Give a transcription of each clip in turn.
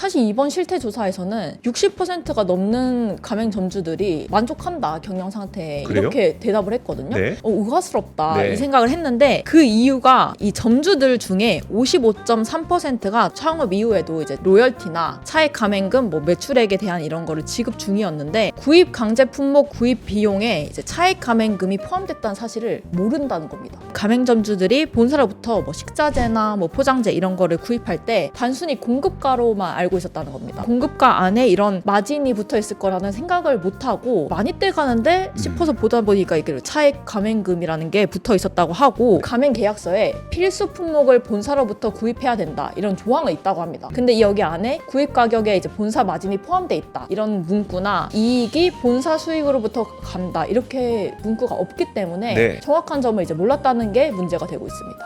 사실 이번 실태 조사에서는 60%가 넘는 가맹점주들이 만족한다 경영 상태에 그래요? 이렇게 대답을 했거든요. 네. 의아스럽다 네. 이 생각을 했는데 그 이유가 이 점주들 중에 55.3%가 창업 이후에도 이제 로열티나 차액 가맹금, 뭐 매출액에 대한 이런 거를 지급 중이었는데 구입 강제 품목 구입 비용에 이제 차액 가맹금이 포함됐다는 사실을 모른다는 겁니다. 가맹점주들이 본사로부터 뭐 식자재나 뭐 포장재 이런 거를 구입할 때 단순히 공급가로만 알고 있었다는 겁니다. 공급가 안에 이런 마진이 붙어 있을 거라는 생각을 못 하고 많이 떼가는데 싶어서 보다 보니까 이게 차액 가맹금이라는 게 붙어 있었다고 하고 가맹 계약서에 필수 품목을 본사로부터 구입해야 된다 이런 조항이 있다고 합니다. 근데 여기 안에 구입 가격에 이제 본사 마진이 포함돼 있다 이런 문구나 이익이 본사 수익으로부터 간다 이렇게 문구가 없기 때문에 네. 정확한 점을 이제 몰랐다는 게 문제가 되고 있습니다.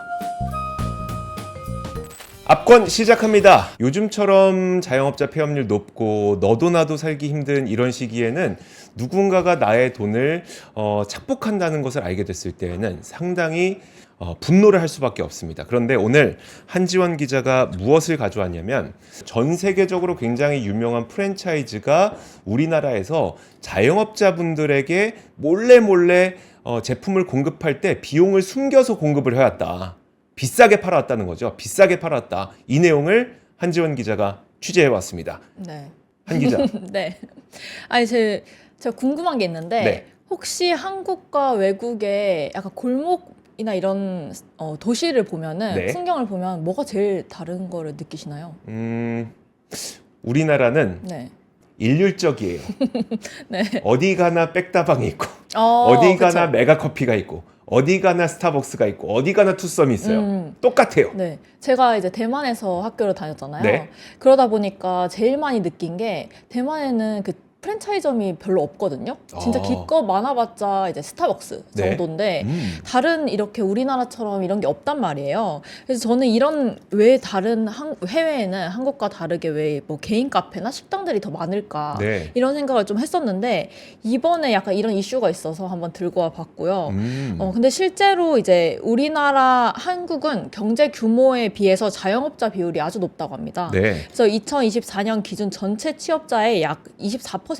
압권 시작합니다. 요즘처럼 자영업자 폐업률 높고 너도 나도 살기 힘든 이런 시기에는 누군가가 나의 돈을 착복한다는 것을 알게 됐을 때에는 상당히 분노를 할 수밖에 없습니다. 그런데 오늘 한지원 기자가 무엇을 가져왔냐면 전 세계적으로 굉장히 유명한 프랜차이즈가 우리나라에서 자영업자분들에게 몰래 제품을 공급할 때 비용을 숨겨서 공급을 해왔다. 비싸게 팔아왔다는 거죠. 비싸게 팔아왔다. 이 내용을 한지원 기자가 취재해왔습니다. 네. 한 기자. 네. 아니 제가 궁금한 게 있는데 네. 혹시 한국과 외국의 약간 골목이나 이런 도시를 보면은 네. 풍경을 보면 뭐가 제일 다른 거를 느끼시나요? 우리나라는 네. 일률적이에요. 네. 어디 가나 백다방이 있고 어디 가나 그쵸. 메가커피가 있고 어디 가나 스타벅스가 있고 어디 가나 투썸이 있어요. 똑같아요. 네. 제가 이제 대만에서 학교를 다녔잖아요. 네. 그러다 보니까 제일 많이 느낀 게 대만에는 그 프랜차이점이 별로 없거든요. 진짜 기껏 많아봤자 이제 스타벅스 네. 정도인데 다른 이렇게 우리나라처럼 이런 게 없단 말이에요. 그래서 저는 이런 왜 다른 해외에는 한국과 다르게 왜 뭐 개인 카페나 식당들이 더 많을까 네. 이런 생각을 좀 했었는데 이번에 약간 이런 이슈가 있어서 한번 들고 와 봤고요. 근데 실제로 이제 우리나라 한국은 경제 규모에 비해서 자영업자 비율이 아주 높다고 합니다. 네. 그래서 2024년 기준 전체 취업자의 약 24%가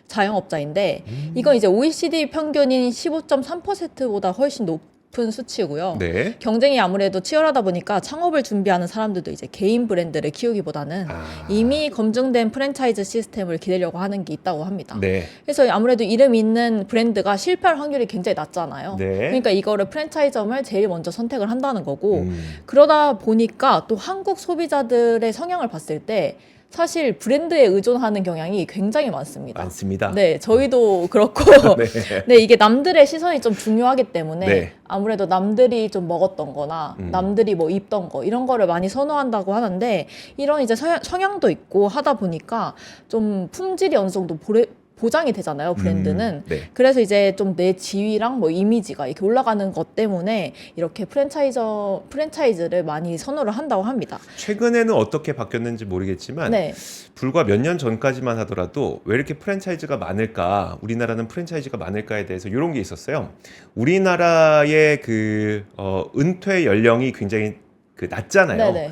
자영업자인데 이건 이제 OECD 평균인 15.3%보다 훨씬 높은 수치고요. 네. 경쟁이 아무래도 치열하다 보니까 창업을 준비하는 사람들도 이제 개인 브랜드를 키우기보다는 이미 검증된 프랜차이즈 시스템을 기대려고 하는 게 있다고 합니다. 네. 그래서 아무래도 이름 있는 브랜드가 실패할 확률이 굉장히 낮잖아요. 네. 그러니까 이거를 프랜차이점을 제일 먼저 선택을 한다는 거고 그러다 보니까 또 한국 소비자들의 성향을 봤을 때 사실 브랜드에 의존하는 경향이 굉장히 많습니다. 많습니다. 네, 저희도 그렇고 네. 네, 이게 남들의 시선이 좀 중요하기 때문에 네. 아무래도 남들이 좀 먹었던 거나 남들이 뭐 입던 거 이런 거를 많이 선호한다고 하는데 이런 이제 성향도 있고 하다 보니까 좀 품질이 어느 정도 보장이 되잖아요, 브랜드는. 네. 그래서 이제 좀 내 지위랑 뭐 이미지가 이렇게 올라가는 것 때문에 이렇게 프랜차이즈를 많이 선호를 한다고 합니다. 최근에는 어떻게 바뀌었는지 모르겠지만 네. 불과 몇 년 전까지만 하더라도 왜 이렇게 프랜차이즈가 많을까, 우리나라는 프랜차이즈가 많을까에 대해서 이런 게 있었어요. 우리나라의 은퇴 연령이 굉장히 낮잖아요. 네네.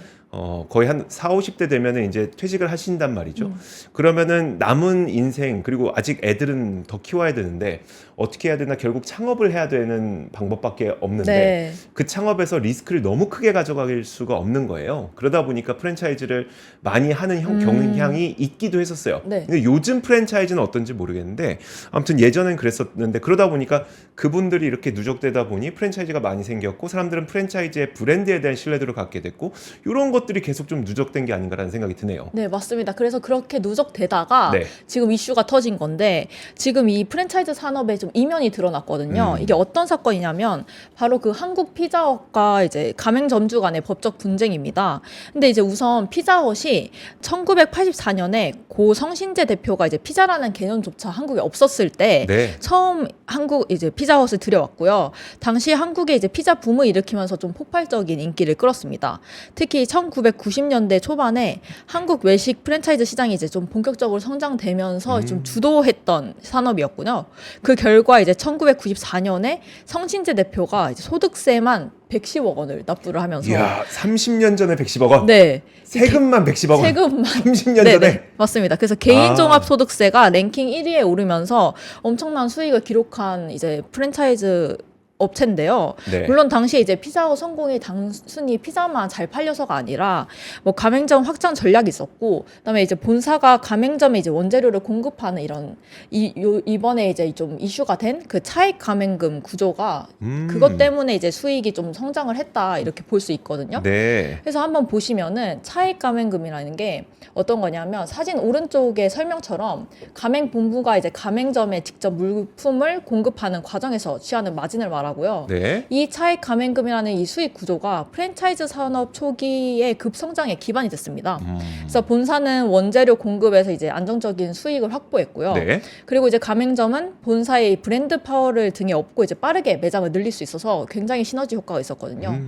거의 한 40, 50대 되면은 이제 퇴직을 하신단 말이죠. 그러면은 남은 인생, 그리고 아직 애들은 더 키워야 되는데 어떻게 해야 되나, 결국 창업을 해야 되는 방법밖에 없는데 네. 그 창업에서 리스크를 너무 크게 가져갈 수가 없는 거예요. 그러다 보니까 프랜차이즈를 많이 하는 경향이 있기도 했었어요. 네. 근데 요즘 프랜차이즈는 어떤지 모르겠는데 아무튼 예전엔 그랬었는데 그러다 보니까 그분들이 이렇게 누적되다 보니 프랜차이즈가 많이 생겼고 사람들은 프랜차이즈의 브랜드에 대한 신뢰도를 갖게 됐고 이런 것들이 계속 좀 누적된 게 아닌가라는 생각이 드네요. 네, 맞습니다. 그래서 그렇게 누적되다가 네. 지금 이슈가 터진 건데 지금 이 프랜차이즈 산업에 좀 이면이 드러났거든요. 이게 어떤 사건이냐면 바로 그 한국 피자헛과 이제 가맹점주 간의 법적 분쟁입니다. 근데 이제 우선 피자헛이 1984년에 고 성신재 대표가 이제 피자라는 개념조차 한국에 없었을 때 네. 처음 한국 이제 피자헛을 들여왔고요. 당시 한국에 이제 피자 붐을 일으키면서 좀 폭발적인 인기를 끌었습니다. 특히 1990년대 초반에 한국 외식 프랜차이즈 시장이 이제 좀 본격적으로 성장되면서 좀 주도했던 산업이었군요. 그 결과 이제 1994년에 성신재 대표가 이제 소득세만 110억 원을 납부를 하면서 이야, 30년 전에 110억 원. 네. 세금만 110억 원. 세금만 30년 네네, 전에. 맞습니다. 그래서 개인종합소득세가 랭킹 1위에 오르면서 엄청난 수익을 기록한 이제 프랜차이즈 업체인데요. 네. 물론 당시에 이제 피자헛 성공이 단순히 피자만 잘 팔려서가 아니라 뭐 가맹점 확장 전략이 있었고, 그다음에 이제 본사가 가맹점에 이제 원재료를 공급하는 이런 이번에 이제 좀 이슈가 된 그 차익 가맹금 구조가 그것 때문에 이제 수익이 좀 성장을 했다 이렇게 볼 수 있거든요. 네. 그래서 한번 보시면은 차익 가맹금이라는 게 어떤 거냐면 사진 오른쪽의 설명처럼 가맹 본부가 이제 가맹점에 직접 물품을 공급하는 과정에서 취하는 마진을 말하고요. 네. 이 차익 가맹금이라는 이 수익 구조가 프랜차이즈 산업 초기의 급성장에 기반이 됐습니다. 그래서 본사는 원재료 공급에서 이제 안정적인 수익을 확보했고요. 네. 그리고 이제 가맹점은 본사의 브랜드 파워를 등에 업고 이제 빠르게 매장을 늘릴 수 있어서 굉장히 시너지 효과가 있었거든요.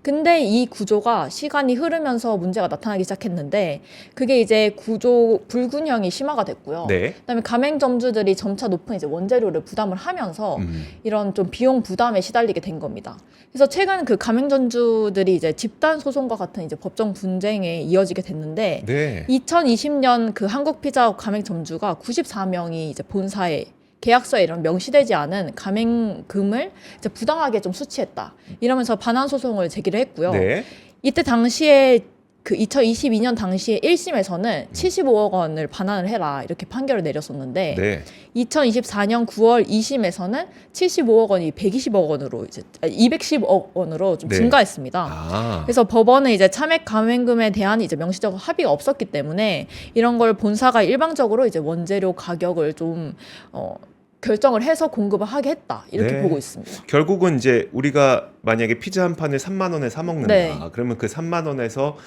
근데 이 구조가 시간이 흐르면서 문제가 나타나기 시작했는데 그게 이제 구조 불균형이 심화가 됐고요. 네. 그다음에 가맹점주들이 점차 높은 이제 원재료를 부담을 하면서 이런 좀 비용 부담에 시달리게 된 겁니다. 그래서 최근 그 가맹점주들이 이제 집단 소송과 같은 이제 법정 분쟁에 이어지게 됐는데 네. 2020년 그 한국 피자 가맹점주가 94명이 이제 본사에 계약서에 이런 명시되지 않은 가맹금을 이제 부당하게 좀 수취했다. 이러면서 반환 소송을 제기를 했고요. 네. 이때 당시에 그 2022년 당시에 1심에서는 75억 원을 반환을 해라 이렇게 판결을 내렸었는데 네. 2024년 9월 2심에서는 75억 원이 120억 원으로 이제 210억 원으로 좀 네. 증가했습니다. 아. 그래서 법원은 이제 차액 가맹금에 대한 이제 명시적 합의가 없었기 때문에 이런 걸 본사가 일방적으로 이제 원재료 가격을 좀 결정을 해서 공급을 하게 했다 이렇게 네. 보고 있습니다. 결국은 이제 우리가 만약에 피자 한 판을 3만 원에 사 먹는다. 네. 그러면 그 3만 원에서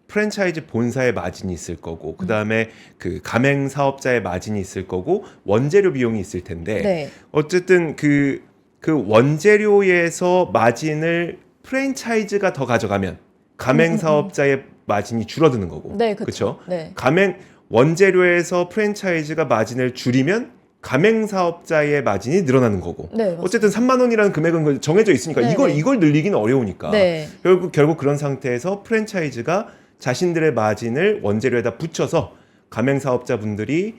프랜차이즈 본사의 마진이 있을 거고, 그 다음에 그 가맹 사업자의 마진이 있을 거고, 원재료 비용이 있을 텐데, 네. 어쨌든 그 원재료에서 마진을 프랜차이즈가 더 가져가면 가맹 사업자의 마진이 줄어드는 거고, 네, 그렇죠? 네. 가맹 원재료에서 프랜차이즈가 마진을 줄이면 가맹 사업자의 마진이 늘어나는 거고. 네, 맞습니다. 어쨌든 3만 원이라는 금액은 정해져 있으니까 네, 이걸 네. 이걸 늘리기는 어려우니까. 네. 결국 그런 상태에서 프랜차이즈가 자신들의 마진을 원재료에다 붙여서 가맹 사업자분들이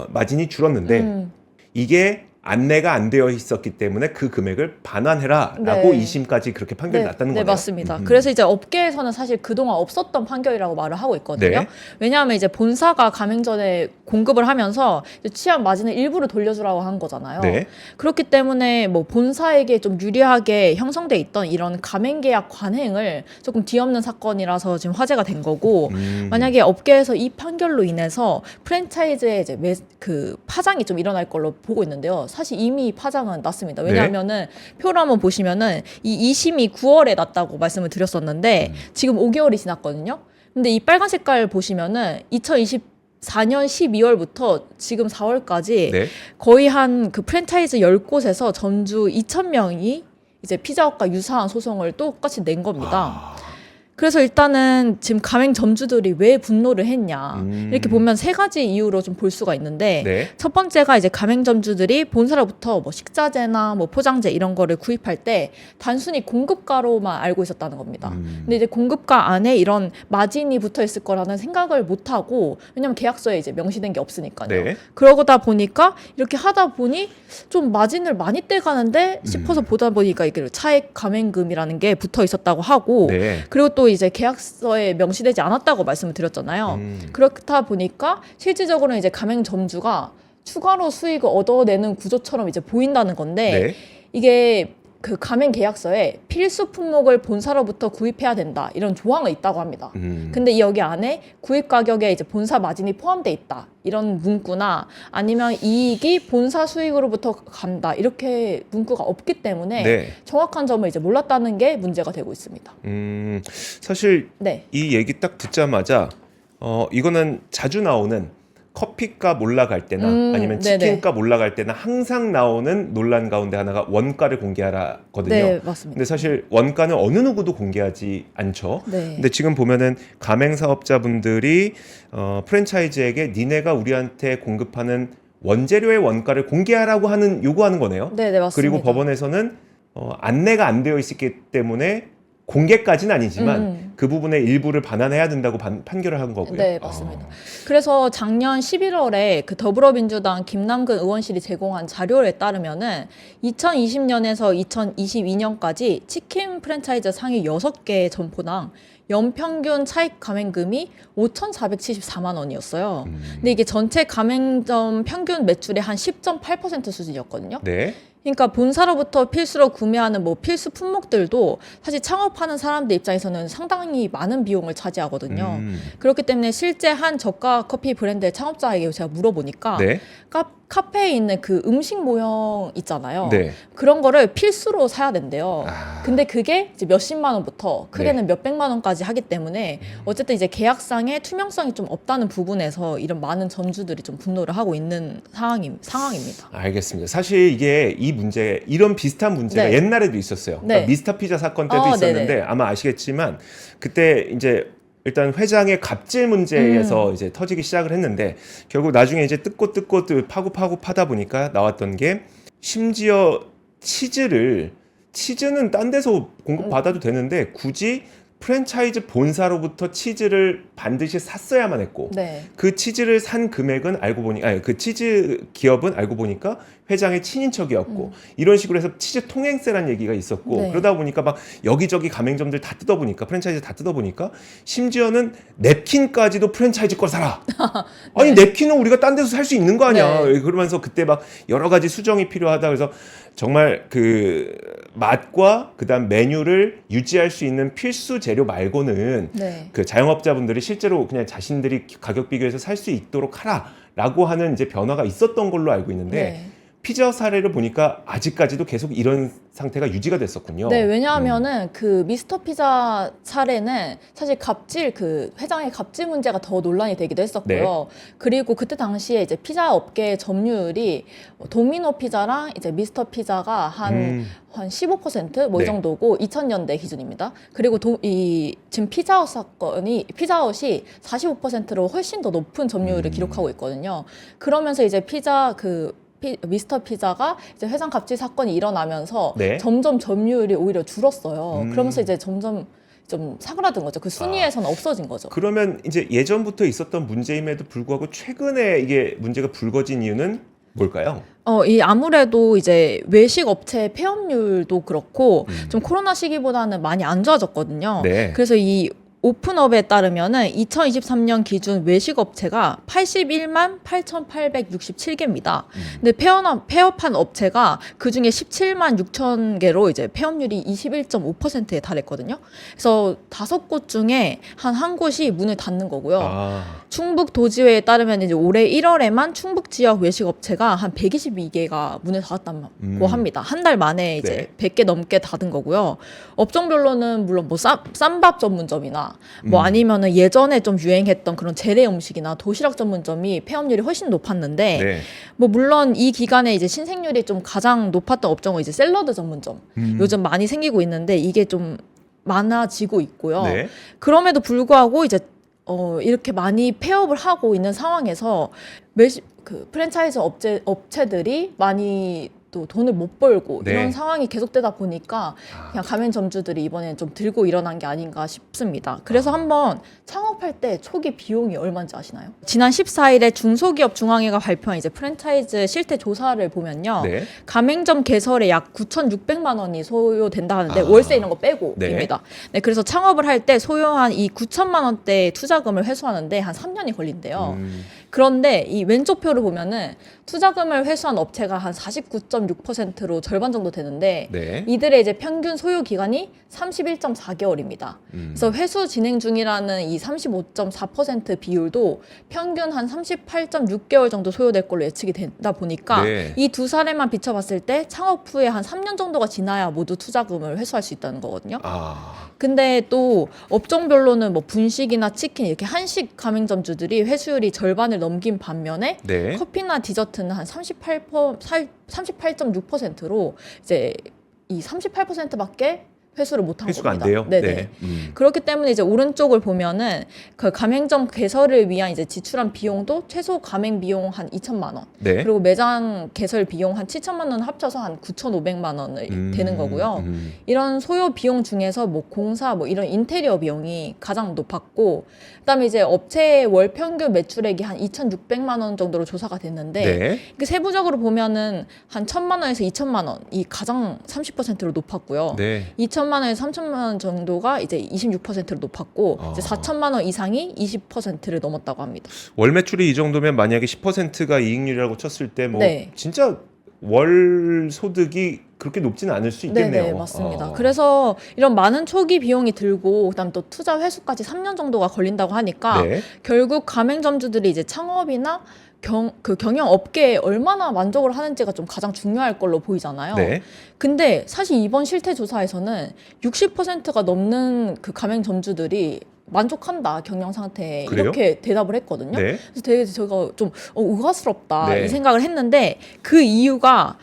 마진이 줄었는데 이게 안내가 안 되어 있었기 때문에 그 금액을 반환해라라고 네. 2심까지 그렇게 판결이 났다는 네, 거네요. 맞습니다. 그래서 이제 업계에서는 사실 그동안 없었던 판결이라고 말을 하고 있거든요. 네. 왜냐하면 이제 본사가 가맹점에 공급을 하면서 이제 취한 마진을 일부러 돌려주라고 한 거잖아요. 네. 그렇기 때문에 뭐 본사에게 좀 유리하게 형성돼 있던 이런 가맹계약 관행을 조금 뒤엎는 사건이라서 지금 화제가 된 거고, 만약에 업계에서 이 판결로 인해서 프랜차이즈의 이제 그 파장이 좀 일어날 걸로 보고 있는데요. 사실 이미 파장은 났습니다. 왜냐하면은 표를 한번 보시면은 이 2심이 9월에 났다고 말씀을 드렸었는데 지금 5개월이 지났거든요. 근데 이 빨간 색깔 보시면은 2024년 12월부터 지금 4월까지 네. 거의 한 그 프랜차이즈 10곳에서 점주 2,000명이 이제 피자헛과 유사한 소송을 똑같이 낸 겁니다. 그래서 일단은 지금 가맹점주들이 왜 분노를 했냐 이렇게 보면 세 가지 이유로 좀 볼 수가 있는데 네. 첫 번째가 이제 가맹점주들이 본사로부터 뭐 식자재나 뭐 포장재 이런 거를 구입할 때 단순히 공급가로만 알고 있었다는 겁니다. 근데 이제 공급가 안에 이런 마진이 붙어 있을 거라는 생각을 못 하고, 왜냐면 계약서에 이제 명시된 게 없으니까요. 네. 그러다 보니까 이렇게 하다 보니 좀 마진을 많이 떼가는데 싶어서 보다 보니까 이게 차액 가맹금이라는 게 붙어 있었다고 하고, 네. 그리고 또 이제 계약서에 명시되지 않았다고 말씀을 드렸잖아요. 그렇다 보니까 실질적으로는 이제 가맹점주가 추가로 수익을 얻어내는 구조처럼 이제 보인다는 건데 네. 이게 그 가맹 계약서에 필수 품목을 본사로부터 구입해야 된다 이런 조항이 있다고 합니다. 근데 여기 안에 구입 가격에 이제 본사 마진이 포함돼 있다 이런 문구나 아니면 이익이 본사 수익으로부터 간다 이렇게 문구가 없기 때문에 네. 정확한 점을 이제 몰랐다는 게 문제가 되고 있습니다. 사실 네. 이 얘기 딱 듣자마자 이거는 자주 나오는 커피값 올라갈 때나 아니면 네네. 치킨값 올라갈 때나 항상 나오는 논란 가운데 하나가 원가를 공개하라거든요. 네, 맞습니다. 근데 사실 원가는 어느 누구도 공개하지 않죠. 네. 근데 지금 보면은 가맹 사업자분들이 프랜차이즈에게 니네가 우리한테 공급하는 원재료의 원가를 공개하라고 하는 요구하는 거네요. 네, 네, 맞습니다. 그리고 법원에서는 안내가 안 되어 있기 때문에 공개까지는 아니지만 그 부분의 일부를 반환해야 된다고 판결을 한 거고요. 네, 맞습니다. 그래서 작년 11월에 그 더불어민주당 김남근 의원실이 제공한 자료에 따르면은 2020년에서 2022년까지 치킨 프랜차이즈 상위 6개 점포당 연평균 차익 가맹금이 5,474만 원이었어요. 근데 이게 전체 가맹점 평균 매출의 한 10.8% 수준이었거든요. 네. 그러니까 본사로부터 필수로 구매하는 뭐 필수 품목들도 사실 창업하는 사람들 입장에서는 상당히 많은 비용을 차지하거든요. 그렇기 때문에 실제 한 저가 커피 브랜드의 창업자에게 제가 물어보니까 네. 카페에 있는 그 음식 모형 있잖아요. 네. 그런 거를 필수로 사야 된대요. 아. 근데 그게 이제 몇십만 원부터 크게는 네. 몇백만 원까지 하기 때문에 어쨌든 이제 계약상의 투명성이 좀 없다는 부분에서 이런 많은 점주들이 좀 분노를 하고 있는 상황입니다. 알겠습니다. 사실 이게 이 문제, 이런 비슷한 문제가 네. 옛날에도 있었어요. 네. 그러니까 미스터 피자 사건 때도 있었는데 네네. 아마 아시겠지만 그때 이제 일단 회장의 갑질 문제에서 이제 터지기 시작을 했는데 결국 나중에 이제 뜯고 파고 파다 보니까 나왔던 게 심지어 치즈는 딴 데서 공급받아도 되는데 굳이 프랜차이즈 본사로부터 치즈를 반드시 샀어야만 했고 네. 그 치즈를 산 금액은 알고 보니 그 치즈 기업은 알고 보니까 회장의 친인척이었고 이런 식으로 해서 치즈 통행세란 얘기가 있었고 네. 그러다 보니까 막 여기저기 가맹점들 다 뜯어보니까 프랜차이즈 다 뜯어보니까 심지어는 냅킨까지도 프랜차이즈 걸 사라. 아니 냅킨은 우리가 딴 데서 살 수 있는 거 아니야. 네. 그러면서 그때 막 여러 가지 수정이 필요하다. 그래서 정말 그 맛과 그다음 메뉴를 유지할 수 있는 필수 재료 말고는 네. 그 자영업자분들이 실제로 그냥 자신들이 가격 비교해서 살 수 있도록 하라라고 하는 이제 변화가 있었던 걸로 알고 있는데 네. 피자 사례를 보니까 아직까지도 계속 이런 상태가 유지가 됐었군요. 네, 왜냐하면은 그 미스터 피자 사례는 사실 그 회장의 갑질 문제가 더 논란이 되기도 했었고요. 네. 그리고 그때 당시에 이제 피자 업계 점유율이 도미노 피자랑 이제 미스터 피자가 한 15%뭐 네. 이 정도고 2000년대 기준입니다. 그리고 지금 피자헛이 45%로 훨씬 더 높은 점유율을 기록하고 있거든요. 그러면서 이제 미스터 피자가 이제 회장 갑질 사건이 일어나면서 네. 점점 점유율이 오히려 줄었어요. 그러면서 이제 점점 좀 사그라든 거죠. 그 순위에서는 없어진 거죠. 그러면 이제 예전부터 있었던 문제임에도 불구하고 최근에 이게 문제가 불거진 이유는 뭘까요? 아무래도 이제 외식 업체 폐업률도 그렇고 좀 코로나 시기보다는 많이 안 좋아졌거든요. 네. 그래서 이 오픈업에 따르면은 2023년 기준 외식 업체가 81만 8,867개입니다. 근데 폐업한 업체가 그 중에 17만 6천 개로 이제 폐업률이 21.5%에 달했거든요. 그래서 5곳 중에 한 곳이 문을 닫는 거고요. 충북 도지회에 따르면 이제 올해 1월에만 충북 지역 외식 업체가 한 122개가 문을 닫았다고 합니다. 한 달 만에 이제 네. 100개 넘게 닫은 거고요. 업종별로는 물론 뭐 쌈밥 전문점이나 뭐 아니면은 예전에 좀 유행했던 그런 재래 음식이나 도시락 전문점이 폐업률이 훨씬 높았는데 네. 뭐 물론 이 기간에 이제 신생률이 좀 가장 높았던 업종은 이제 샐러드 전문점 요즘 많이 생기고 있는데 이게 좀 많아지고 있고요. 네. 그럼에도 불구하고 이제 이렇게 많이 폐업을 하고 있는 상황에서 그 프랜차이즈 업체들이 많이 또 돈을 못 벌고 네. 이런 상황이 계속되다 보니까 그냥 가맹점주들이 이번에 좀 들고 일어난 게 아닌가 싶습니다. 그래서 한번 창업할 때 초기 비용이 얼마인지 아시나요? 지난 14일에 중소기업 중앙회가 발표한 이제 프랜차이즈 실태 조사를 보면요. 네. 가맹점 개설에 약 9,600만 원이 소요된다 하는데 월세 이런 거 빼고입니다. 네, 그래서 창업을 할 때 소요한 이 9천만 원대 투자금을 회수하는데 한 3년이 걸린대요. 그런데 이 왼쪽 표를 보면은 투자금을 회수한 업체가 한 49.6%로 절반 정도 되는데 네. 이들의 이제 평균 소요 기간이 31.4개월입니다. 그래서 회수 진행 중이라는 이 35.4% 비율도 평균 한 38.6개월 정도 소요될 걸로 예측이 된다 보니까 네. 이 두 사례만 비춰봤을 때 창업 후에 한 3년 정도가 지나야 모두 투자금을 회수할 수 있다는 거거든요. 근데 또 업종별로는 뭐 분식이나 치킨 이렇게 한식 가맹점주들이 회수율이 절반을 넘긴 반면에 네. 커피나 디저트는 한 38.6%로 이제 이 38%밖에 회수를 못한 회수가 겁니다. 안 돼요? 네네. 네. 그렇기 때문에 이제 오른쪽을 보면은 그 가맹점 개설을 위한 이제 지출한 비용도 최소 가맹 비용 한 2천만 원. 네. 그리고 매장 개설 비용 한 7천만 원 합쳐서 한 9,500만 원을 되는 거고요. 이런 소요 비용 중에서 뭐 공사 뭐 이런 인테리어 비용이 가장 높았고, 그다음에 이제 업체의 월 평균 매출액이 한 2,600만 원 정도로 조사가 됐는데 네. 그 세부적으로 보면은 한 1,000만 원에서 2천만 원이 가장 30%로 높았고요. 네. 2천만 원에서 3천만 원 정도가 이제 26%로 높았고 이제 4천만 원 이상이 20%를 넘었다고 합니다. 월 매출이 이 정도면 만약에 10%가 이익률이라고 쳤을 때 뭐 네. 진짜 월 소득이 그렇게 높지는 않을 수 있겠네요. 네, 맞습니다. 그래서 이런 많은 초기 비용이 들고 그다음 또 투자 회수까지 3년 정도가 걸린다고 하니까 네. 결국 가맹점주들이 이제 창업이나 그 경영 업계에 얼마나 만족을 하는지가 좀 가장 중요할 걸로 보이잖아요. 네. 근데 사실 이번 실태 조사에서는 60%가 넘는 그 가맹점주들이 만족한다 경영 상태에 그래요? 이렇게 대답을 했거든요. 네. 그래서 되게 제가 좀 의아스럽다 네. 이 생각을 했는데 그 이유가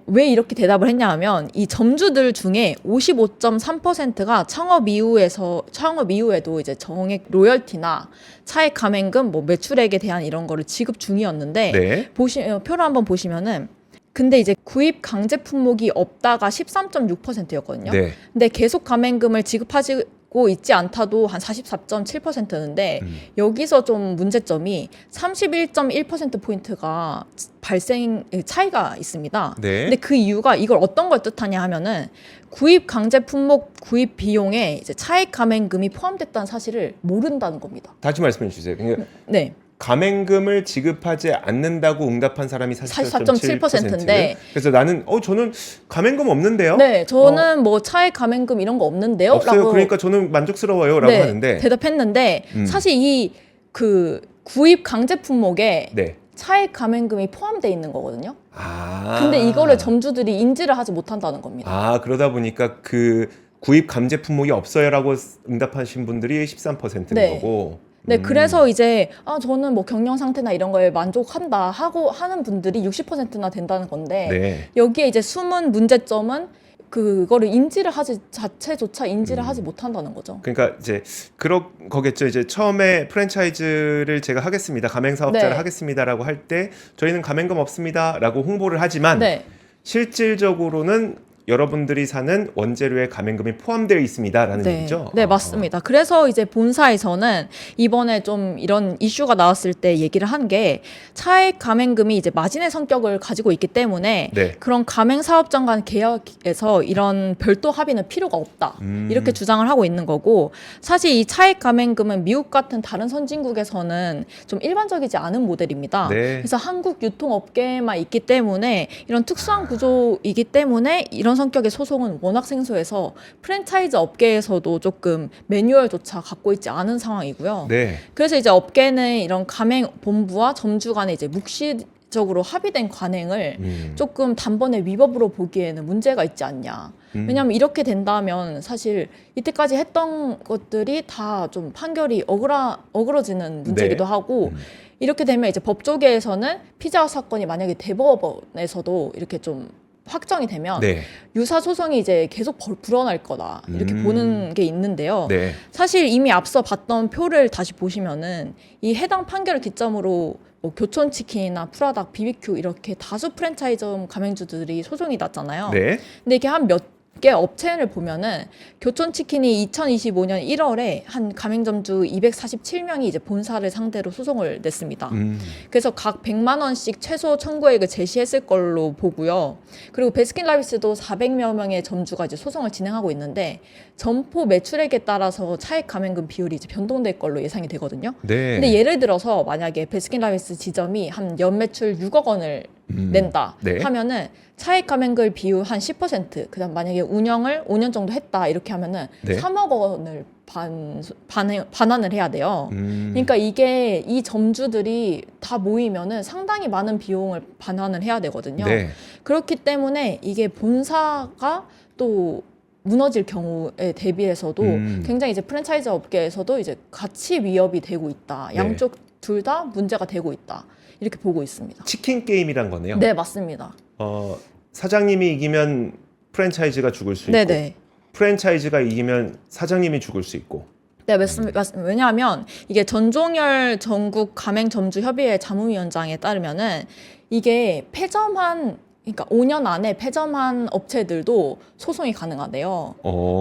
왜 이렇게 대답을 했냐 하면 이 점주들 중에 55.3%가 창업 이후에도 이제 정액 로열티나 차액 가맹금 뭐 매출액에 대한 이런 거를 지급 중이었는데 네. 표를 한번 보시면은 근데 이제 구입 강제 품목이 없다가 13.6%였거든요. 네. 근데 계속 가맹금을 지급하고 있지 않다도 한 44.7%인데 여기서 좀 문제점이 31.1%포인트가 차이가 있습니다. 네. 근데 그 이유가 이걸 어떤 걸 뜻하냐 하면은 구입 강제 품목 구입 비용에 이제 차액 가맹금이 포함됐다는 사실을 모른다는 겁니다. 다시 말씀해 주세요. 그러니까 네. 가맹금을 지급하지 않는다고 응답한 사람이 44.7%인데 그래서 나는 저는 가맹금 없는데요. 네, 저는 뭐 차액 가맹금 이런 거 없는데요. 없어요. 라고 그러니까 저는 만족스러워요라고 네, 하는데 대답했는데 사실 이 그 구입 강제 품목에 네. 차액 가맹금이 포함되어 있는 거거든요. 아. 근데 이거를 점주들이 인지를 하지 못한다는 겁니다. 아, 그러다 보니까 그 구입 감제 품목이 없어요라고 응답하신 분들이 13%인 네. 거고. 네, 그래서 이제 저는 뭐 경영 상태나 이런 거에 만족한다 하고 하는 분들이 60%나 된다는 건데 네. 여기에 이제 숨은 문제점은 그거를 자체조차 인지를 하지 못한다는 거죠. 그러니까 이제 그런 거겠죠. 이제 처음에 프랜차이즈를 제가 하겠습니다. 가맹 사업자를 네. 하겠습니다라고 할 때 저희는 가맹금 없습니다라고 홍보를 하지만 네. 실질적으로는 여러분들이 사는 원재료에 가맹금이 포함되어 있습니다라는 네. 얘기죠. 네, 맞습니다. 그래서 이제 본사에서는 이번에 좀 이런 이슈가 나왔을 때 얘기를 한 게 차액 가맹금이 이제 마진의 성격을 가지고 있기 때문에 네. 그런 가맹 사업장 간 계약에서 이런 별도 합의는 필요가 없다. 이렇게 주장을 하고 있는 거고 사실 이 차액 가맹금은 미국 같은 다른 선진국에서는 좀 일반적이지 않은 모델입니다. 네. 그래서 한국 유통업계에만 있기 때문에 이런 특수한 구조이기 때문에 이런 성격의 소송은 워낙 생소해서 프랜차이즈 업계에서도 조금 매뉴얼조차 갖고 있지 않은 상황이고요. 네. 그래서 이제 업계는 이런 가맹 본부와 점주 간에 이제 묵시적으로 합의된 관행을 조금 단번에 위법으로 보기에는 문제가 있지 않냐. 왜냐하면 이렇게 된다면 사실 이때까지 했던 것들이 다 좀 판결이 어그러지는 문제기도 네. 하고 이렇게 되면 이제 법조계에서는 피자헛 사건이 만약에 대법원에서도 이렇게 좀 확정이 되면 네. 유사 소송이 이제 계속 불어날 거다 이렇게 보는 게 있는데요. 네. 사실 이미 앞서 봤던 표를 다시 보시면은 이 해당 판결을 기점으로 뭐 교촌치킨이나 프라닭, BBQ 이렇게 다수 프랜차이즈 가맹주들이 소송이 났잖아요. 네. 근데 이게 한 몇 개 업체를 보면은 교촌치킨이 2025년 1월에 한 가맹점주 247명이 이제 본사를 상대로 소송을 냈습니다. 그래서 각 100만 원씩 최소 청구액을 제시했을 걸로 보고요. 그리고 베스킨라빈스도 400여 명의 점주가 이제 소송을 진행하고 있는데 점포 매출액에 따라서 차액 가맹금 비율이 이제 변동될 걸로 예상이 되거든요. 네. 근데 예를 들어서 만약에 베스킨라빈스 지점이 한 연매출 6억 원을 낸다 네. 하면은 차액 가맹금 비율 한 10%, 그다음 만약에 운영을 5년 정도 했다 이렇게 하면은 네. 3억 원을 반환을 해야 돼요. 그러니까 이게 이 점주들이 다 모이면은 상당히 많은 비용을 반환을 해야 되거든요. 네. 그렇기 때문에 이게 본사가 또 무너질 경우에 대비해서도 굉장히 이제 프랜차이즈 업계에서도 이제 가치 위협이 되고 있다. 네. 양쪽 둘 다 문제가 되고 있다. 이렇게 보고 있습니다. 치킨 게임이란 거네요. 네, 맞습니다. 사장님이 이기면 프랜차이즈가 죽을 수 있고 네네. 프랜차이즈가 이기면 사장님이 죽을 수 있고. 네, 맞습니다. 왜냐하면 이게 전종열 전국 가맹점주 협의회 자문위원장에 따르면은 이게 폐점한 그러니까 5년 안에 폐점한 업체들도 소송이 가능하대요.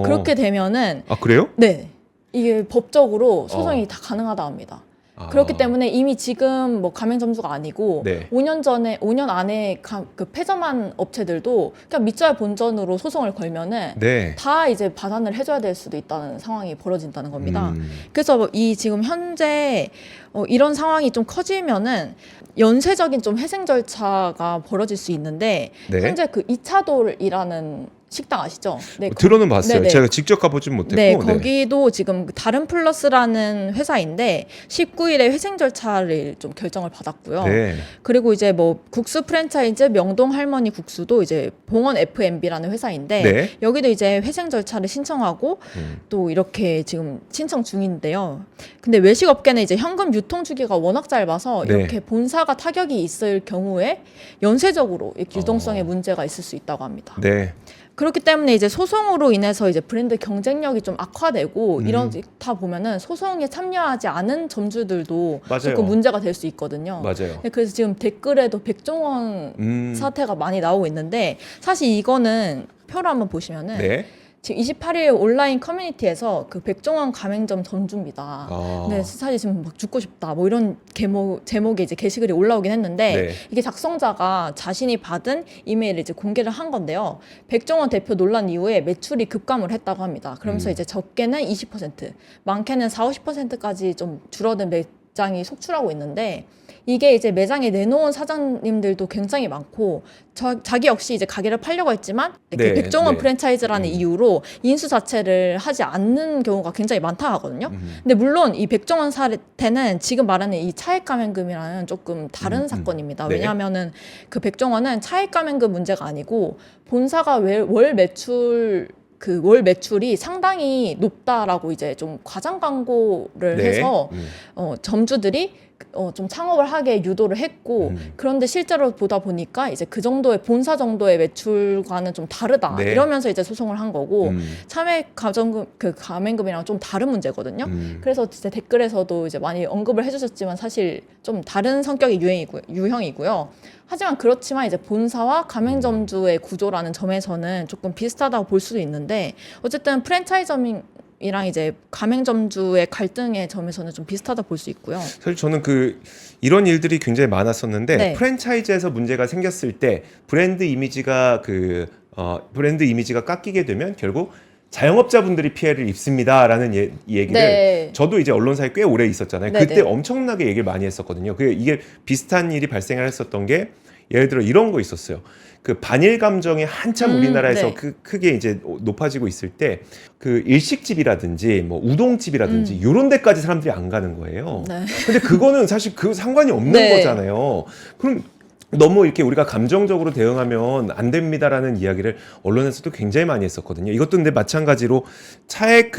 그렇게 되면은 아, 그래요? 네, 이게 법적으로 소송이 다 가능하다 합니다. 그렇기 때문에 이미 지금 뭐 가맹점주가 아니고 네. 5년 안에 그 폐점한 업체들도 그냥 밑잘 본전으로 소송을 걸면은 네. 다 이제 반환을 해줘야 될 수도 있다는 상황이 벌어진다는 겁니다. 그래서 이 지금 현재 이런 상황이 좀 커지면은 연쇄적인 좀 회생 절차가 벌어질 수 있는데 네. 현재 그 이차돌이라는 식당 아시죠? 네, 들어는 봤어요. 네네. 제가 직접 가보진 못했고. 네, 거기도 지금 다른 플러스라는 회사인데 19일에 회생 절차를 좀 결정을 받았고요. 네. 그리고 이제 뭐 국수 프랜차이즈 명동 할머니 국수도 이제 봉원 F&B라는 회사인데 네. 여기도 이제 회생 절차를 신청하고 또 이렇게 지금 신청 중인데요. 근데 외식 업계는 이제 현금 유통 주기가 워낙 짧아서 네. 이렇게 본사가 타격이 있을 경우에 연쇄적으로 이렇게 유동성에 문제가 있을 수 있다고 합니다. 네. 그렇기 때문에 이제 소송으로 인해서 이제 브랜드 경쟁력이 좀 악화되고 이러다 보면은 소송에 참여하지 않은 점주들도 맞아요. 조금 문제가 될 수 있거든요. 맞아요. 네, 그래서 지금 댓글에도 백종원 사태가 많이 나오고 있는데 사실 이거는 표를 한번 보시면은 네. 지금 28일 온라인 커뮤니티에서 그 백종원 가맹점 점주입니다. 네, 사실 지금 막 죽고 싶다 뭐 이런 제목의 이제 게시글이 올라오긴 했는데 네. 이게 작성자가 자신이 받은 이메일을 이제 공개를 한 건데요. 백종원 대표 논란 이후에 매출이 급감을 했다고 합니다. 그러면서 이제 적게는 20%, 많게는 40~50%까지 좀 줄어든 매장이 속출하고 있는데 이게 이제 매장에 내놓은 사장님들도 굉장히 많고 자기 역시 이제 가게를 팔려고 했지만 네, 백종원 네. 프랜차이즈라는 이유로 인수 자체를 하지 않는 경우가 굉장히 많다 하거든요. 근데 물론 이 백종원 사태는 지금 말하는 이 차액 감행금이라는 조금 다른 사건입니다. 네. 왜냐하면은 그 백종원은 차액 감행금 문제가 아니고 본사가 월 매출이 상당히 높다라고 이제 좀 과장 광고를 네. 해서 점주들이 좀 창업을 하게 유도를 했고 그런데 실제로 보다 보니까 이제 그 정도의 본사 정도의 매출과는 좀 다르다 네. 이러면서 이제 소송을 한 거고 차액 가정금 그 가맹금이랑 좀 다른 문제거든요. 그래서 진짜 댓글에서도 이제 많이 언급을 해주셨지만 사실 좀 다른 성격의 유형이고요. 하지만 그렇지만 이제 본사와 가맹점주의 구조라는 점에서는 조금 비슷하다고 볼 수도 있는데 어쨌든 프랜차이즈점이랑 이제 가맹점주의 갈등의 점에서는 좀 비슷하다 볼 수 있고요. 사실 저는 이런 일들이 굉장히 많았었는데 네. 프랜차이즈에서 문제가 생겼을 때 브랜드 이미지가 깎이게 되면 결국 자영업자분들이 피해를 입습니다라는 얘기를 네. 저도 이제 언론사에 꽤 오래 있었잖아요. 네네. 그때 엄청나게 얘기를 많이 했었거든요. 이게 비슷한 일이 발생을 했었던 게 예를 들어 이런 거 있었어요. 그 반일 감정이 한참 우리나라에서 네. 크게 이제 높아지고 있을 때 그 일식집이라든지 뭐 우동집이라든지 이런 데까지 사람들이 안 가는 거예요. 네. 근데 그거는 사실 그 상관이 없는 네. 거잖아요. 그럼 너무 이렇게 우리가 감정적으로 대응하면 안 됩니다라는 이야기를 언론에서도 굉장히 많이 했었거든요. 이것도 근데 마찬가지로 차액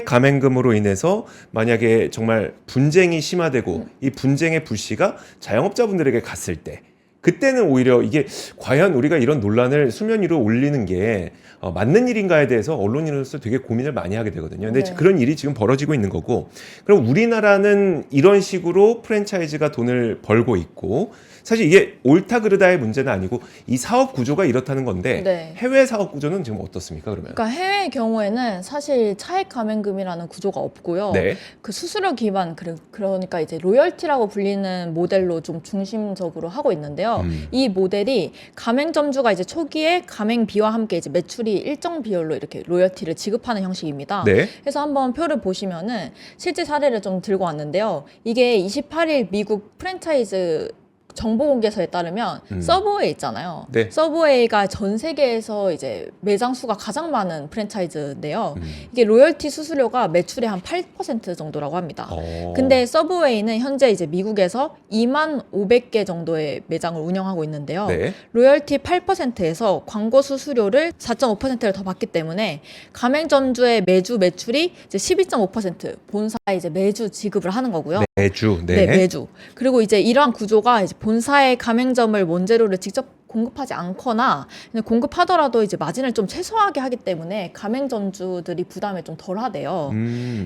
감행금으로 인해서 만약에 정말 분쟁이 심화되고 이 분쟁의 불씨가 자영업자분들에게 갔을 때 그때는 오히려 이게 과연 우리가 이런 논란을 수면 위로 올리는 게 맞는 일인가에 대해서 언론인으로서 되게 고민을 많이 하게 되거든요. 근데 네. 그런 일이 지금 벌어지고 있는 거고, 그럼 우리나라는 이런 식으로 프랜차이즈가 돈을 벌고 있고, 사실 이게 옳다 그르다의 문제는 아니고 이 사업 구조가 이렇다는 건데 네. 해외 사업 구조는 지금 어떻습니까? 그러면? 그러니까 해외의 경우에는 사실 차액 가맹금이라는 구조가 없고요. 네. 그 수수료 기반 그러니까 이제 로열티라고 불리는 모델로 좀 중심적으로 하고 있는데요. 이 모델이 가맹점주가 이제 초기에 가맹비와 함께 이제 매출이 일정 비율로 이렇게 로열티를 지급하는 형식입니다. 네. 그래서 한번 표를 보시면은 실제 사례를 좀 들고 왔는데요. 이게 28일 미국 프랜차이즈 정보공개서에 따르면 서브웨이 있잖아요. 네. 서브웨이가 전 세계에서 이제 매장 수가 가장 많은 프랜차이즈인데요. 이게 로열티 수수료가 매출의 한 8% 정도라고 합니다. 근데 서브웨이는 현재 이제 미국에서 2,500개 정도의 매장을 운영하고 있는데요. 네. 로열티 8%에서 광고 수수료를 4.5%를 더 받기 때문에 가맹점주의 매주 매출이 이제 12.5% 본사에 이제 매주 지급을 하는 거고요. 매주. 네, 매주. 그리고 이제 이러한 구조가 이제 본사의 가맹점을 원재료를 직접 공급하지 않거나 공급하더라도 이제 마진을 좀 최소화하게 하기 때문에 가맹점주들이 부담이 좀 덜하대요.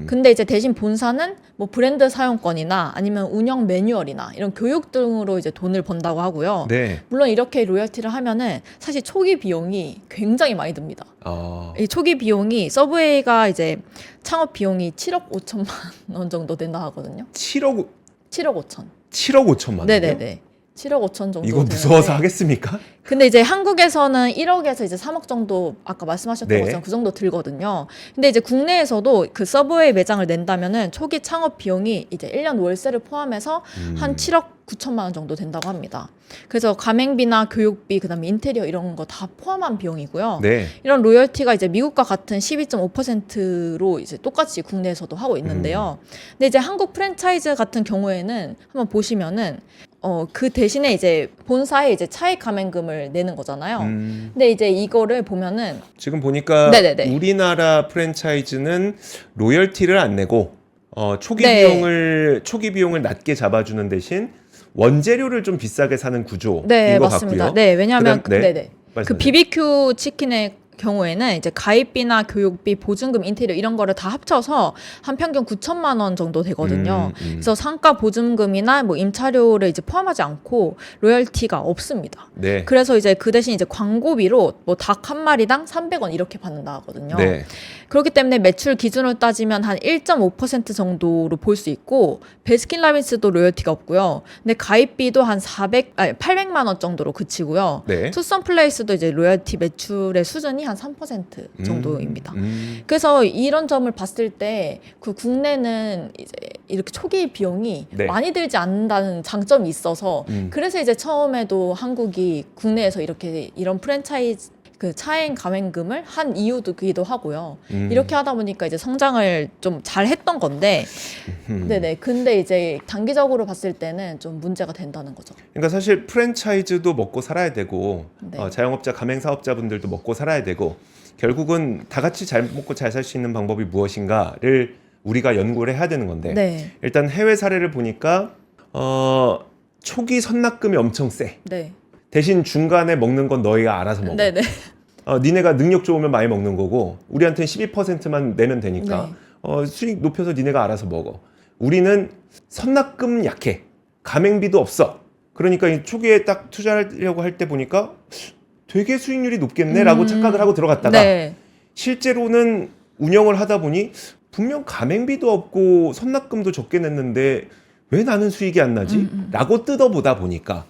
근데 이제 대신 본사는 뭐 브랜드 사용권이나 아니면 운영 매뉴얼이나 이런 교육 등으로 이제 돈을 번다고 하고요. 네. 물론 이렇게 로열티를 하면은 사실 초기 비용이 굉장히 많이 듭니다. 이 초기 비용이 서브웨이가 이제 창업 비용이 7억 5천만 원 정도 된다 하거든요. 7억 5천. 7억 5천만 원이요? 네네네. 7억 5천 정도. 이거 무서워서 하겠습니까? 근데 이제 한국에서는 1억에서 이제 3억 정도 아까 말씀하셨던 네. 것처럼 그 정도 들거든요. 근데 이제 국내에서도 그 서브웨이 매장을 낸다면은 초기 창업 비용이 이제 1년 월세를 포함해서 한 7억 9천만 원 정도 된다고 합니다. 그래서 가맹비나 교육비, 그다음에 인테리어 이런 거 다 포함한 비용이고요. 네. 이런 로열티가 이제 미국과 같은 12.5%로 이제 똑같이 국내에서도 하고 있는데요. 근데 이제 한국 프랜차이즈 같은 경우에는 한번 보시면은 그 대신에 이제 본사에 이제 차익 가맹금을 내는 거잖아요. 근데 이제 이거를 보면은 지금 보니까 네네네. 우리나라 프랜차이즈는 로열티를 안 내고 초기 네. 비용을 낮게 잡아주는 대신 원재료를 좀 비싸게 사는 구조인 네, 것 맞습니다. 같고요. 네, 왜냐하면 그다음, 네. 네네. 그 말씀하세요. BBQ 치킨의 경우에는 이제 가입비나 교육비, 보증금, 인테리어 이런 거를 다 합쳐서 한 평균 9천만 원 정도 되거든요. 그래서 상가 보증금이나 뭐 임차료를 이제 포함하지 않고 로열티가 없습니다. 네. 그래서 이제 그 대신 이제 광고비로 뭐 닭 한 마리당 300원 이렇게 받는다 하거든요. 네. 그렇기 때문에 매출 기준으로 따지면 한 1.5% 정도로 볼 수 있고 베스킨라빈스도 로열티가 없고요. 근데 가입비도 한 800만 원 정도로 그치고요. 네. 투썸플레이스도 이제 로열티 매출의 수준이 한 3% 정도입니다. 음. 그래서 이런 점을 봤을 때 그 국내는 이제 이렇게 초기 비용이 네. 많이 들지 않는다는 장점이 있어서 그래서 이제 처음에도 한국이 국내에서 이런 프랜차이즈 그 차행 가맹금을 한 이유도 하고요. 이렇게 하다 보니까 이제 성장을 좀 잘 했던 건데, 네네. 근데 이제 단기적으로 봤을 때는 좀 문제가 된다는 거죠. 그러니까 사실 프랜차이즈도 먹고 살아야 되고 네. 자영업자, 가맹사업자분들도 먹고 살아야 되고 결국은 다 같이 잘 먹고 잘 살 수 있는 방법이 무엇인가를 우리가 연구를 해야 되는 건데 네. 일단 해외 사례를 보니까 초기 선납금이 엄청 세. 네. 대신 중간에 먹는 건 너희가 알아서 먹어. 네네. 니네가 능력 좋으면 많이 먹는 거고 우리한테는 12%만 내면 되니까 네. 수익 높여서 니네가 알아서 먹어. 우리는 선납금 약해. 가맹비도 없어. 그러니까 이 초기에 딱 투자하려고 할 때 보니까 되게 수익률이 높겠네라고 착각을 하고 들어갔다가 네. 실제로는 운영을 하다 보니 분명 가맹비도 없고 선납금도 적게 냈는데 왜 나는 수익이 안 나지? 라고 뜯어보다 보니까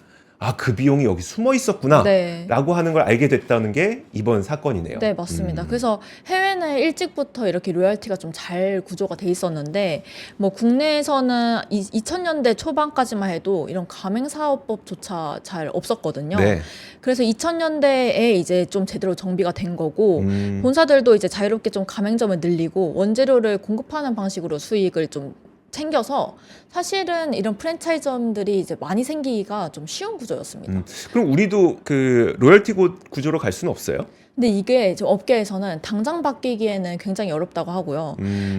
그 비용이 여기 숨어 있었구나 네. 라고 하는 걸 알게 됐다는 게 이번 사건이네요. 네, 맞습니다. 그래서 해외는 일찍부터 이렇게 로열티가 좀 잘 구조가 돼 있었는데 뭐 국내에서는 2000년대 초반까지만 해도 이런 가맹사업법조차 잘 없었거든요. 네. 그래서 2000년대에 이제 좀 제대로 정비가 된 거고 본사들도 이제 자유롭게 좀 가맹점을 늘리고 원재료를 공급하는 방식으로 수익을 좀 챙겨서 사실은 이런 프랜차이즈점들이 이제 많이 생기기가 좀 쉬운 구조였습니다. 그럼 우리도 그 로열티 구조로 갈 수는 없어요? 근데 이게 좀 업계에서는 당장 바뀌기에는 굉장히 어렵다고 하고요.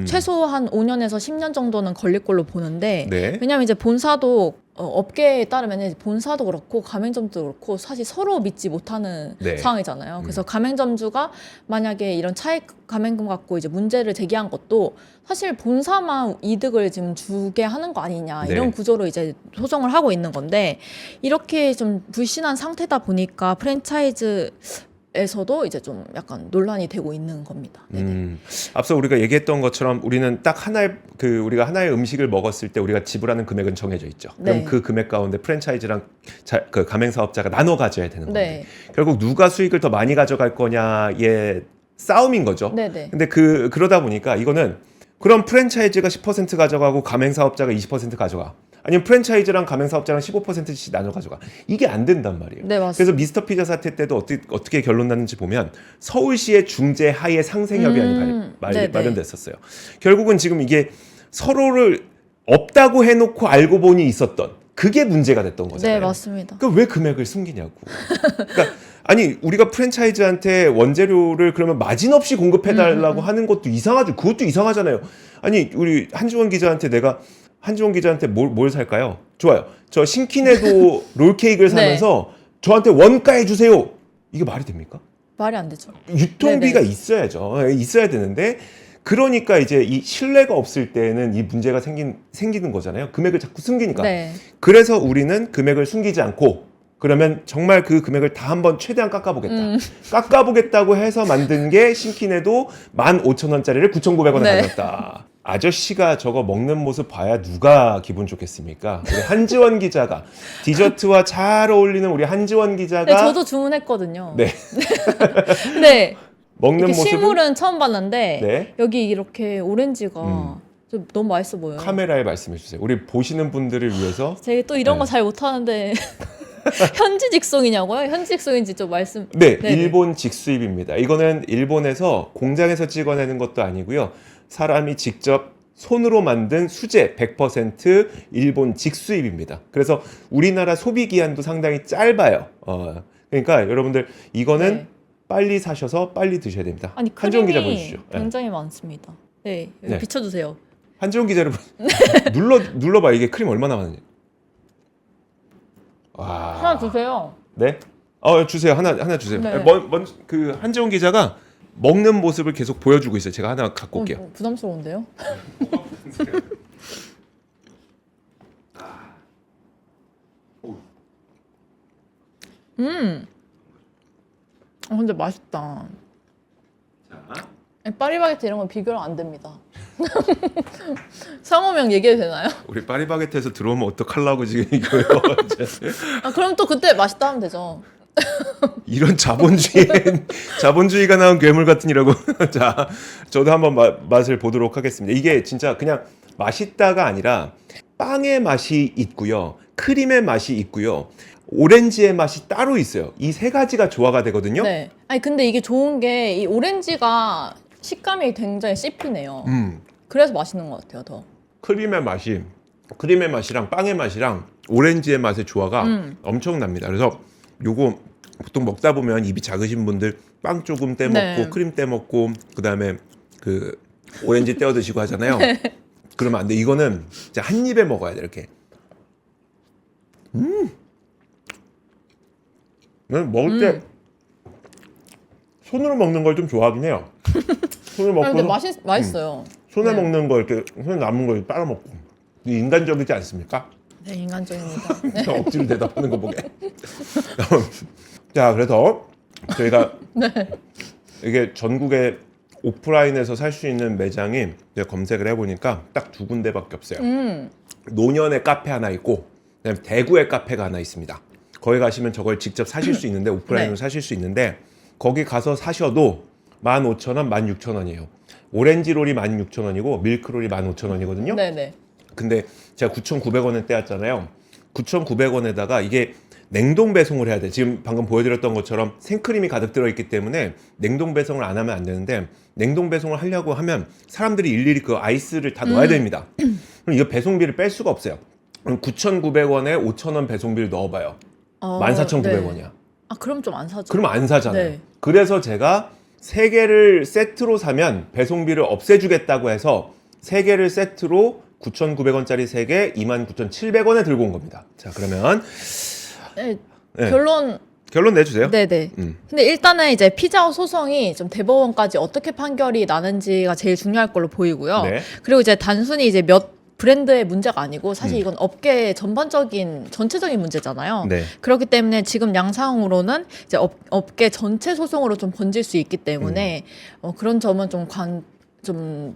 최소 한 5년에서 10년 정도는 걸릴 걸로 보는데 네. 왜냐하면 이제 본사도 업계에 따르면 본사도 그렇고 가맹점도 그렇고 사실 서로 믿지 못하는 네. 상황이잖아요. 그래서 가맹점주가 만약에 이런 차익 가맹금 갖고 이제 문제를 제기한 것도 사실 본사만 이득을 지금 주게 하는 거 아니냐 네. 이런 구조로 이제 소송을 하고 있는 건데 이렇게 좀 불신한 상태다 보니까 프랜차이즈 에서도 이제 좀 약간 논란이 되고 있는 겁니다. 네네. 앞서 우리가 얘기했던 것처럼 우리는 딱 우리가 하나의 음식을 먹었을 때 우리가 지불하는 금액은 정해져 있죠. 그럼 네. 그 금액 가운데 프랜차이즈랑 그 가맹사업자가 나눠 가져야 되는 건데 네. 결국 누가 수익을 더 많이 가져갈 거냐의 싸움인 거죠. 네네. 근데 그러다 보니까 이거는 그럼 프랜차이즈가 10% 가져가고 가맹사업자가 20% 가져가. 아니면 프랜차이즈랑 가맹사업자랑 15%씩 나눠 가져가. 이게 안 된단 말이에요. 네, 맞습니다. 그래서 미스터 피자 사태 때도 어떻게 결론 났는지 보면 서울시의 중재 하에 상생협의안이 마련됐었어요. 결국은 지금 이게 서로를 없다고 해놓고 알고 보니 있었던 그게 문제가 됐던 거잖아요. 네, 맞습니다. 그러니까 왜 금액을 숨기냐고. 그러니까 아니 우리가 프랜차이즈한테 원재료를 그러면 마진 없이 공급해달라고 하는 것도 이상하죠. 그것도 이상하잖아요. 아니 우리 한지원 기자한테 뭘 살까요? 좋아요. 저 신키네도 롤케이크를 사면서 저한테 원가해 주세요. 이게 말이 됩니까? 말이 안 되죠. 유통비가 네네. 있어야죠. 있어야 되는데 그러니까 이제 이 신뢰가 없을 때는 이 문제가 생기는 거잖아요. 금액을 자꾸 숨기니까. 네. 그래서 우리는 금액을 숨기지 않고 그러면 정말 그 금액을 다 한번 최대한 깎아보겠다. 깎아보겠다고 해서 만든 게 신키네도 15,000원짜리를 9,900원에 네. 가졌다. 아저씨가 저거 먹는 모습 봐야 누가 기분 좋겠습니까? 우리 한지원 기자가 디저트와 잘 어울리는 우리 한지원 기자가 네, 저도 주문했거든요. 네. 네. 먹는 이렇게 모습을 실물은 처음 봤는데 네. 여기 이렇게 오렌지가 좀 너무 맛있어 보여요. 카메라에 말씀해 주세요. 우리 보시는 분들을 위해서 제가 또 이런 네. 거 잘 못하는데 현지 직송이냐고요? 현지 직송인지 좀 말씀. 네, 네네. 일본 직수입입니다. 이거는 일본에서 공장에서 찍어내는 것도 아니고요. 사람이 직접 손으로 만든 수제 100% 일본 직수입입니다. 그래서 우리나라 소비 기한도 상당히 짧아요. 그러니까 여러분들 이거는 네. 빨리 사셔서 빨리 드셔야 됩니다. 아니 한지원 기자 크림이 보여주시죠. 네. 굉장히 많습니다. 네, 여기 네. 비춰주세요. 한지원 기자를 눌러봐 이게 크림 얼마나 많은지. 와. 하나 주세요. 네? 주세요. 하나 주세요. 네. 그 한지원 기자가 먹는 모습을 계속 보여주고 있어요. 제가 하나 갖고 올게요. 부담스러운데요? 근데 맛있다. 파리바게트 이런 건 비교가 안 됩니다. 상호명 얘기해도 되나요? 우리 파리바게트에서 들어오면 어떡하려고 지금 이거요. 그럼 또 그때 맛있다 하면 되죠. 이런 자본주의가 나온 괴물 같으니라고. 자, 저도 한번 맛을 보도록 하겠습니다. 이게 진짜 그냥 맛있다가 아니라 빵의 맛이 있고요. 크림의 맛이 있고요. 오렌지의 맛이 따로 있어요. 이 세 가지가 조화가 되거든요. 네. 아니 근데 이게 좋은 게 이 오렌지가 식감이 굉장히 씹히네요. 그래서 맛있는 것 같아요, 더. 크림의 맛이랑 빵의 맛이랑 오렌지의 맛의 조화가 엄청납니다. 그래서 요거 보통 먹다 보면 입이 작으신 분들 빵 조금 떼먹고 네. 크림 떼먹고 그다음에 그 오렌지 떼어 드시고 하잖아요. 그러면 안 돼. 이거는 진짜 한 입에 먹어야 돼. 이렇게. 먹을 때 손으로 먹는 걸 좀 좋아하긴 해요. 손으로 먹고 근데 맛있어요. 손에 네. 먹는 거 이렇게 손에 남은 걸 빨아 먹고 인간적이지 않습니까? 네, 인간적입니다. 억지로 대답하는 거 보게. 자, 그래서 저희가 이게 전국에 오프라인에서 살 수 있는 매장이 제가 검색을 해보니까 딱 2군데밖에 없어요. 노년에 카페 하나 있고 그다음에 대구에 카페가 하나 있습니다. 거기 가시면 저걸 직접 사실 수 있는데 오프라인으로 네. 사실 수 있는데 거기 가서 사셔도 15,000원, 16,000원이에요. 오렌지롤이 16,000원이고 밀크롤이 15,000원이거든요. 네네. 근데 제가 9,900원에 떼었잖아요. 9,900원에다가 이게 냉동 배송을 해야 돼. 지금 방금 보여드렸던 것처럼 생크림이 가득 들어있기 때문에 냉동 배송을 안 하면 안 되는데 냉동 배송을 하려고 하면 사람들이 일일이 그 아이스를 다 넣어야 됩니다. 그럼 이거 배송비를 뺄 수가 없어요. 그럼 9,900원에 5,000원 배송비를 넣어봐요. 14,900원이야. 네. 그럼 좀 안 사죠. 그럼 안 사잖아요. 네. 그래서 제가 3개를 세트로 사면 배송비를 없애주겠다고 해서 3개를 세트로 9,900원짜리 3개 29,700원에 들고 온 겁니다. 자, 그러면 네, 네. 결론 내주세요. 네네. 근데 일단은 이제 피자헛 소송이 좀 대법원까지 어떻게 판결이 나는지가 제일 중요할 걸로 보이고요. 네. 그리고 이제 단순히 이제 몇 브랜드의 문제가 아니고 사실 이건 업계 전체적인 문제잖아요. 네. 그렇기 때문에 지금 양상으로는 이제 업계 전체 소송으로 좀 번질 수 있기 때문에 그런 점은 좀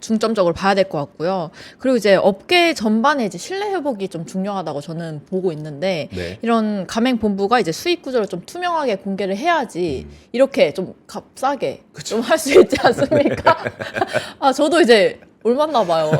중점적으로 봐야 될 것 같고요. 그리고 이제 업계 전반에 이제 신뢰 회복이 좀 중요하다고 저는 보고 있는데 네. 이런 가맹본부가 이제 수익 구조를 좀 투명하게 공개를 해야지 이렇게 좀 값싸게 좀 할 수 있지 않습니까? 저도 이제 올맞나 봐요.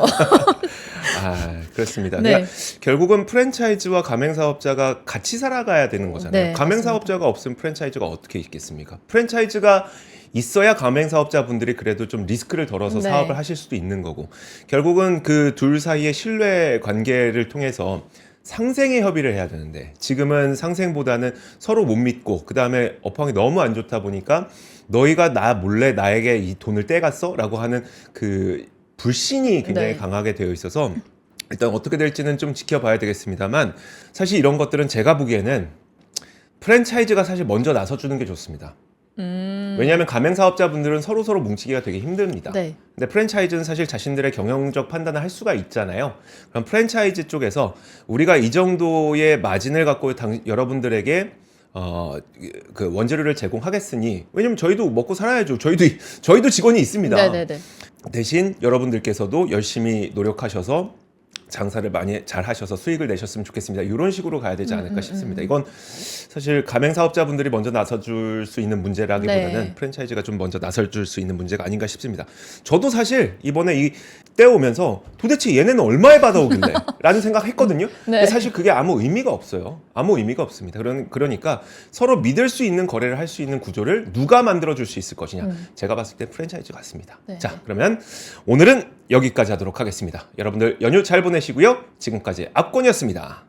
그렇습니다. 네. 그러니까 결국은 프랜차이즈와 가맹사업자가 같이 살아가야 되는 거잖아요. 네, 가맹사업자가 없으면 프랜차이즈가 어떻게 있겠습니까? 프랜차이즈가 있어야 가맹사업자분들이 그래도 좀 리스크를 덜어서 네. 사업을 하실 수도 있는 거고 결국은 그 둘 사이의 신뢰 관계를 통해서 상생의 협의를 해야 되는데 지금은 상생보다는 서로 못 믿고 그 다음에 업황이 너무 안 좋다 보니까 너희가 나 몰래 나에게 이 돈을 떼갔어? 라고 하는 그 불신이 굉장히 네. 강하게 되어 있어서 일단 어떻게 될지는 좀 지켜봐야 되겠습니다만 사실 이런 것들은 제가 보기에는 프랜차이즈가 사실 먼저 나서주는 게 좋습니다. 왜냐하면 가맹사업자분들은 서로 뭉치기가 되게 힘듭니다. 네. 근데 프랜차이즈는 사실 자신들의 경영적 판단을 할 수가 있잖아요. 그럼 프랜차이즈 쪽에서 우리가 이 정도의 마진을 갖고 여러분들에게 그 원재료를 제공하겠으니, 왜냐면 저희도 먹고 살아야죠. 저희도 직원이 있습니다. 네네네. 대신 여러분들께서도 열심히 노력하셔서 장사를 많이 잘 하셔서 수익을 내셨으면 좋겠습니다. 이런 식으로 가야 되지 않을까 싶습니다. 이건 사실 가맹사업자분들이 먼저 나서줄 수 있는 문제라기보다는 네. 프랜차이즈가 좀 먼저 나서줄 수 있는 문제가 아닌가 싶습니다. 저도 사실 이번에 이 떼오면서 도대체 얘네는 얼마에 받아오길래 라는 생각했거든요. 근데 사실 그게 아무 의미가 없어요. 아무 의미가 없습니다. 그러니까 서로 믿을 수 있는 거래를 할 수 있는 구조를 누가 만들어줄 수 있을 것이냐. 제가 봤을 때 프랜차이즈 같습니다. 네. 자, 그러면 오늘은 여기까지 하도록 하겠습니다. 여러분들 연휴 잘 보내시고요. 지금까지 압권이었습니다.